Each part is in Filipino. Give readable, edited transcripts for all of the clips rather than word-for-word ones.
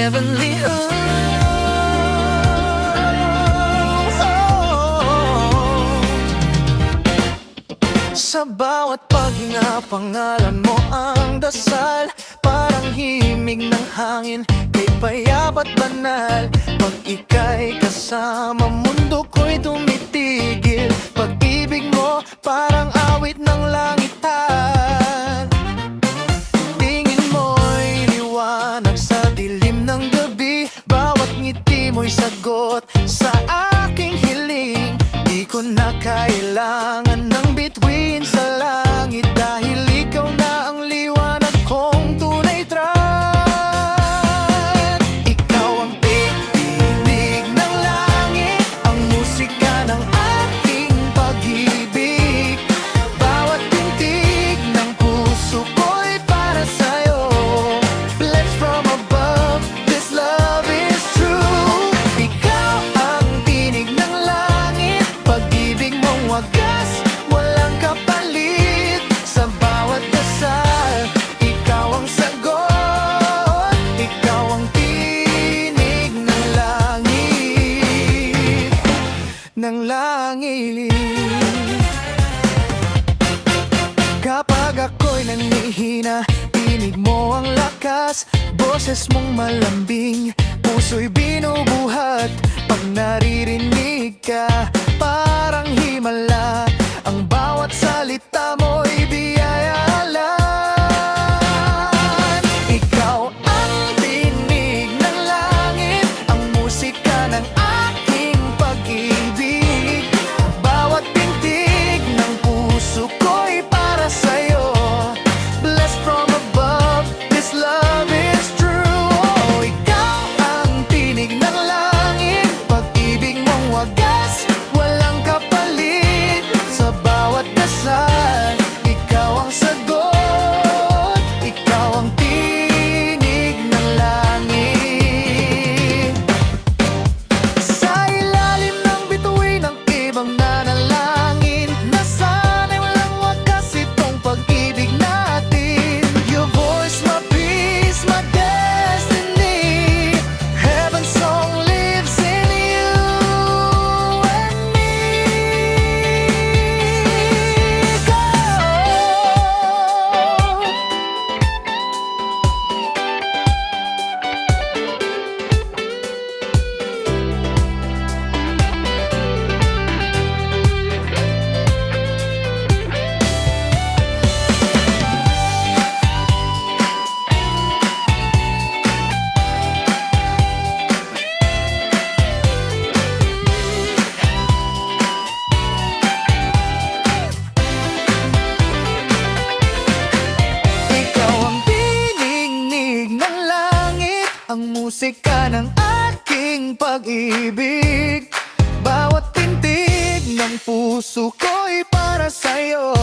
heavenly earth. Sa bawat paghinga, pangalan mo ang dasal. Parang himig ng hangin, kay payap at banal. Pag ika'y kasama, mundo ko'y tumitigil. Pag-ibig mo, parang awit ng langitan. Tingin mo'y liwanag sa dilim ng gabi. Bawat ngiti mo'y sagot sa aking hiling. Di ko na kailangan ng bituin sa langit, dahil ikaw na ang liwanag kong tunay tran. Ikaw ang tinig ng langit, ang musika ng aking pag-ibig. Bawat tintig ng puso ko'y para sa'yo. Blessed from above, this love is true. Ikaw ang tinig ng langit, pag-ibig mong wagas, walang kapalit. Sa bawat dasal, ikaw ang sagot. Ikaw ang tinig ng langit, ng langit. Kapag ako'y nanihina, tinig mo ang lakas. Boses mong malambing, puso'y binubuhat. Pag naririnig ka, parang himala. Ang bawat salita mo'y biyayalan. Ikaw ang tinig ng langit, ang musika ng aking pag-ibig. Bawat pintig ng puso ko'y para sa'yo. Blessed from above, this love is true. Oh, ikaw ang tinig ng langit, pag-ibig mong wagas, walang kapalit. Sa bawat dasal, ikaw ang sagot. Ikaw ang tinig ng langit. Sa ilalim ng bituin ng ibang nanalangin, nasana'y walang wakas itong pag-ibig natin. Your voice, my peace, my destiny. Heaven's song lives in you and me. Go! Ikaw ang tinig ng langit, ang musika ng aking pag-ibig. Bawat tintig ng puso ko'y para sa'yo.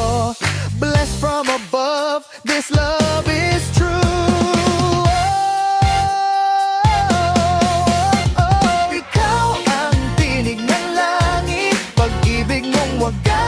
Blessed from above, this love is true. Ikaw ang tinig ng langit, pag-ibig mong wagas,